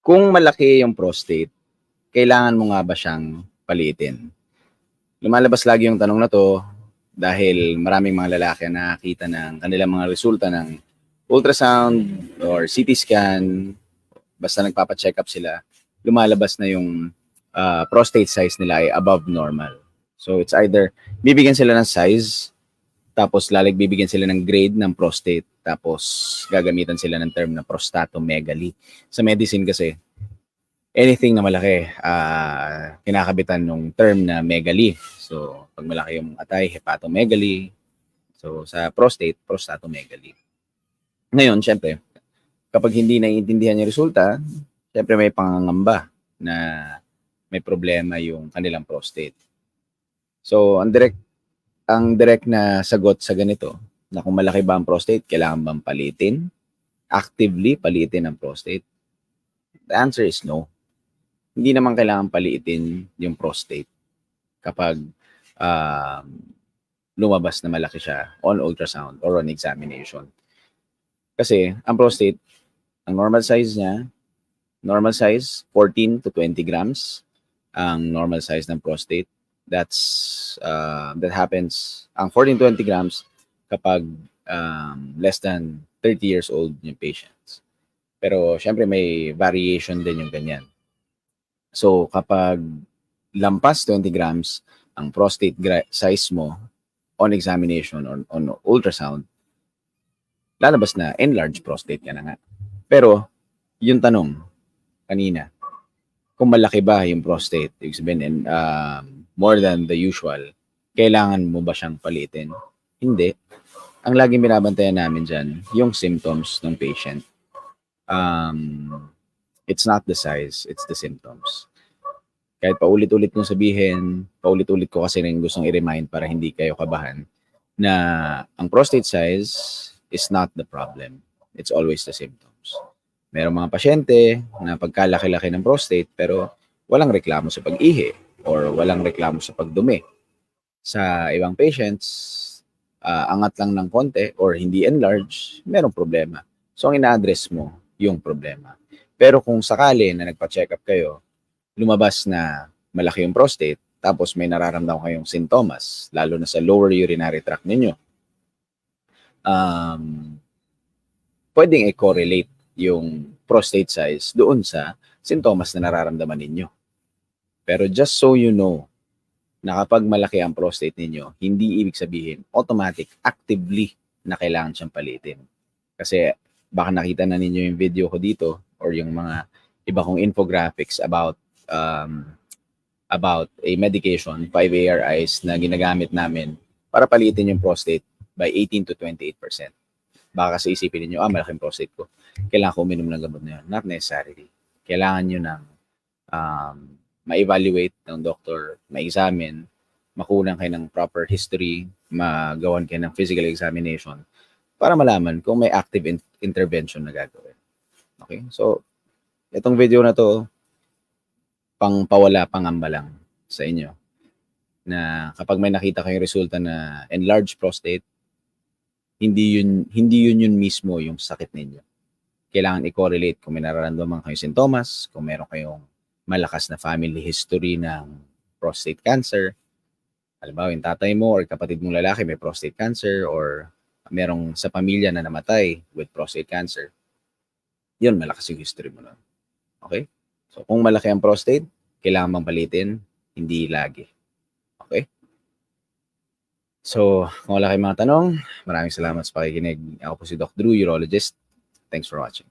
Kung malaki yung prostate, kailangan mo nga ba siyang paliitin? Lumalabas lagi yung tanong na 'to dahil maraming mga lalaki ang nakakita ng kanilang mga resulta ng ultrasound or CT scan, basta nagpapa-check-up sila, lumalabas na yung, prostate size nila ay above normal. So, it's either bibigyan sila ng size, tapos bibigyan sila ng grade ng prostate, tapos gagamitan sila ng term na prostatomegaly. Sa medicine kasi, anything na malaki, kinakabitan nung term na megaly. So, pag malaki yung atay, hepatomegaly. So, sa prostate, prostatomegaly. Ngayon, syempre, kapag hindi naiintindihan yung resulta, syempre may pangangamba na may problema yung kanilang prostate. So, ang direct na sagot sa ganito, na kung malaki ba ang prostate, kailangan bang palitin? Actively palitin ang prostate? The answer is no. Hindi naman kailangan paliitin yung prostate kapag lumabas na malaki siya on ultrasound or on examination. Kasi ang prostate, ang normal size niya, 14 to 20 grams ang normal size ng prostate. That happens, ang 14 to 20 grams kapag less than 30 years old yung patients. Pero syempre may variation din yung ganyan. So, kapag lampas 20 grams ang prostate size mo on examination or on ultrasound, lalabas na enlarged prostate ka na nga. Pero, yung tanong kanina, kung malaki ba yung prostate, ibig sabihin, more than the usual, kailangan mo ba siyang palitin? Hindi. Ang laging binabantayan namin dyan, yung symptoms ng patient. It's not the size, it's the symptoms. Kahit paulit-ulit kong sabihin, paulit-ulit ko kasi rin gustong i-remind para hindi kayo kabahan, na ang prostate size is not the problem. It's always the symptoms. Merong mga pasyente na pagkalaki-laki ng prostate pero walang reklamo sa pag-ihi or walang reklamo sa pagdumi. Sa ibang patients, angat lang ng konti or hindi enlarge, merong problema. So, ang ina-address mo, yung problema. Pero kung sakali na nagpa-check up kayo, lumabas na malaki yung prostate, tapos may nararamdaman kayong sintomas, lalo na sa lower urinary tract ninyo, pwedeng i-correlate yung prostate size doon sa sintomas na nararamdaman ninyo. Pero just so you know, na kapag malaki ang prostate ninyo, hindi ibig sabihin automatic, actively na kailangan siyang palitin. Kasi baka nakita na ninyo yung video ko dito or yung mga iba kong infographics about a medication, 5-ARIs, na ginagamit namin para palitin yung prostate by 18 to 28%. Baka kasi isipin niyo, malaking prostate ko, kailangan ko uminom ng gamot na yun. Not necessarily. Kailangan nyo ng ma-evaluate ng doctor, ma-examine, makulang kayo ng proper history, magawan kayo ng physical examination para malaman kung may active intervention na gagawin. Okay? So, itong video na to, pangpawala pangamba lang sa inyo na kapag may nakita kayong resulta na enlarged prostate, hindi yun mismo yung sakit ninyo. Kailangan i-correlate kung may nararamdaman kayong sintomas, kung meron kayong malakas na family history ng prostate cancer. Halimbawa, yung tatay mo or kapatid mong lalaki may prostate cancer or merong sa pamilya na namatay with prostate cancer. Yun, malakas yung history mo nun. Okay? So, kung malaki ang prostate, kailangan bang palitin? Hindi lagi. Okay? So, kung wala kayong mga tanong, maraming salamat sa pakikinig. Ako po si Doc Drew, urologist. Thanks for watching.